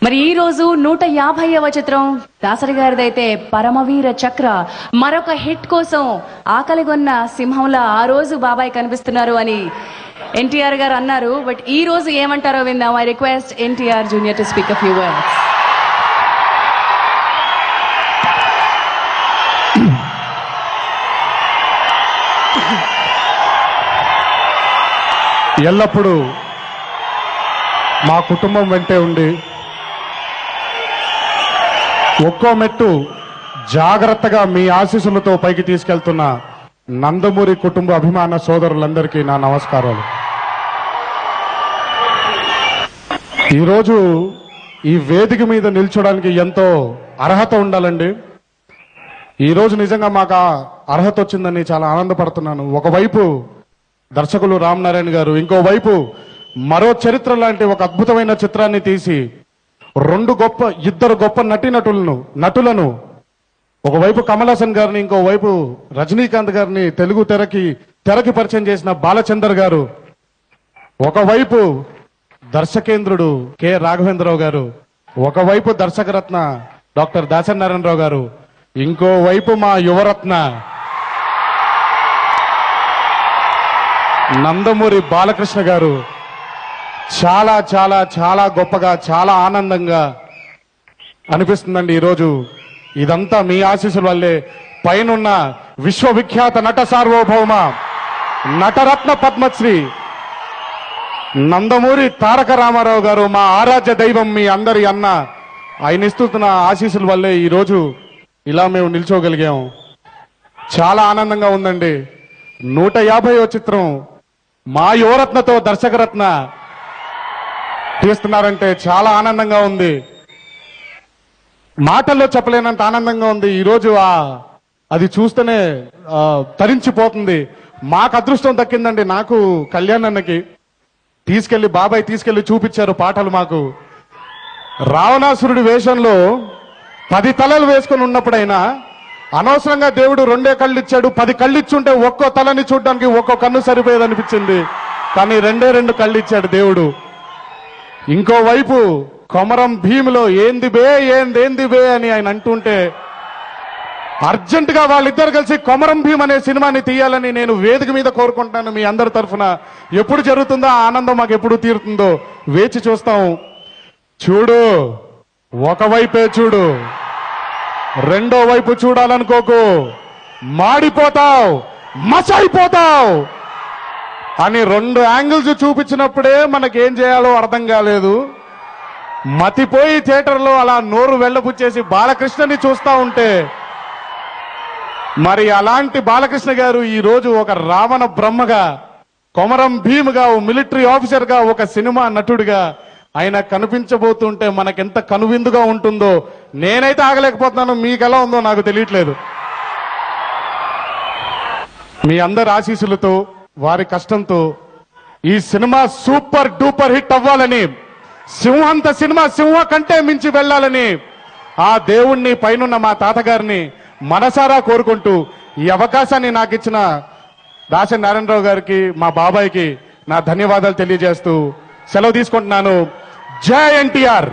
మరి ఈ రోజు 150వ చిత్రం దాసరి గారిదైతే పరమవీర చక్ర. మరొక హిట్ కోసం ఆకలిగొన్న సింహంలా ఆ రోజు బాబాయ్ కనిపిస్తున్నారు అని ఎన్టీఆర్ గారు అన్నారు. బట్ ఈ రోజు ఏమంటారో విందాం. I request NTR junior to speak a few words. ఎల్లప్పుడూ మా కుటుంబం వెంటే ఉండి ఒక్కో మెట్టు జాగ్రత్తగా మీ ఆశీస్సులతో పైకి తీసుకెళ్తున్న నందమూరి కుటుంబ అభిమాన సోదరులందరికీ నా నమస్కారాలు. ఈరోజు ఈ వేదిక మీద నిల్చోడానికి ఎంతో అర్హత ఉండాలండి. ఈరోజు నిజంగా మాకు అర్హత వచ్చిందని చాలా ఆనందపడుతున్నాను. ఒకవైపు దర్శకులు రామ్ నారాయణ గారు, ఇంకోవైపు మరో చరిత్ర లాంటి ఒక అద్భుతమైన చిత్రాన్ని తీసి ఇద్దరు గొప్ప నటులను ఒకవైపు కమల్ హాసన్ గారిని, ఇంకోవైపు రజనీకాంత్ గారిని తెలుగు తెరకి పరిచయం చేసిన బాలచందర్ గారు, ఒకవైపు దర్శకేంద్రుడు కె రాఘవేంద్రరావు గారు, ఒకవైపు దర్శకరత్న డాక్టర్ దాసరి నారాయణరావు గారు, ఇంకోవైపు మా యువరత్న నందమూరి బాలకృష్ణ గారు చాలా చాలా చాలా గొప్పగా, చాలా ఆనందంగా అనిపిస్తుందండి. ఈరోజు ఇదంతా మీ ఆశీస్సుల వల్లే. పైనున్న విశ్వవిఖ్యాత నట సార్వభౌమ నటరత్న పద్మశ్రీ నందమూరి తారక రామారావు గారు, మా ఆరాధ్య దైవం, మీ అందరి అన్న, ఆయన ఇస్తున్న ఆశీస్సుల వల్లే ఈరోజు ఇలా మేము నిల్చోగలిగాం. చాలా ఆనందంగా ఉందండి. 150వ చిత్రం మా యువరత్నతో దర్శకరత్న తీస్తున్నారంటే చాలా ఆనందంగా ఉంది. మాటల్లో చెప్పలేనంత ఆనందంగా ఉంది. ఈరోజు అది చూస్తేనే తరించిపోతుంది. మాకు అదృష్టం దక్కిందండి. నాకు కళ్యాణ్ అన్నకి బాబాయ్ తీసుకెళ్లి చూపించారు పాటలు. మాకు రావణాసురుడి వేషంలో 10 తలలు వేసుకుని ఉన్నప్పుడైనా అనవసరంగా దేవుడు 2 కళ్ళు ఇచ్చాడు. 10 కళ్ళు ఇచ్చుంటే ఒక్కో తలని చూడడానికి ఒక్కో కన్ను సరిపోయేది అనిపించింది. కానీ 2 కళ్ళు ఇచ్చాడు దేవుడు. ఇంకోవైపు కొమరం భీములో ఏంది బే అని ఆయన అంటుంటే అర్జెంటుగా వాళ్ళిద్దరు కలిసి కొమరం భీమ్ అనే సినిమాని తీయాలని నేను వేదిక మీద కోరుకుంటున్నాను. మీ అందరి తరఫున ఎప్పుడు జరుగుతుందో ఆ ఆనందం మాకు ఎప్పుడు తీరుతుందో వేచి చూస్తాం. చూడు, ఒకవైపే చూడు, రెండో వైపు చూడాలనుకోకు, మాడిపోతావు, మసైపోతావు అని 2 యాంగిల్స్ చూపించినప్పుడే మనకేం చేయాలో అర్థం కాలేదు. మతిపోయి థియేటర్లో అలా నోరు వెళ్ళబుచ్చేసి బాలకృష్ణని చూస్తా ఉంటే, మరి అలాంటి బాలకృష్ణ గారు ఈ రోజు ఒక రావణ బ్రహ్మగా, కొమరం భీముగా, మిలిటరీ ఆఫీసర్గా, ఒక సినిమా నటుడిగా ఆయన కనిపించబోతుంటే మనకెంత కనువిందుగా ఉంటుందో నేనైతే ఆగలేకపోతున్నాను. మీకు ఎలా ఉందో నాకు తెలియట్లేదు. మీ అందరి ఆశీస్సులతో, వారి కష్టంతో ఈ సినిమా సూపర్ డూపర్ హిట్ అవ్వాలని, సింహంత సినిమా సింహ కంటే మించి వెళ్ళాలని ఆ దేవుణ్ణి, పైనున్న మా తాతగారిని మనసారా కోరుకుంటూ ఈ అవకాశాన్ని నాకు ఇచ్చిన దాసరి నారాయణరావు గారికి, మా బాబాయ్కి నా ధన్యవాదాలు తెలియజేస్తూ సెలవు తీసుకుంటున్నాను. జై ఎన్టీఆర్.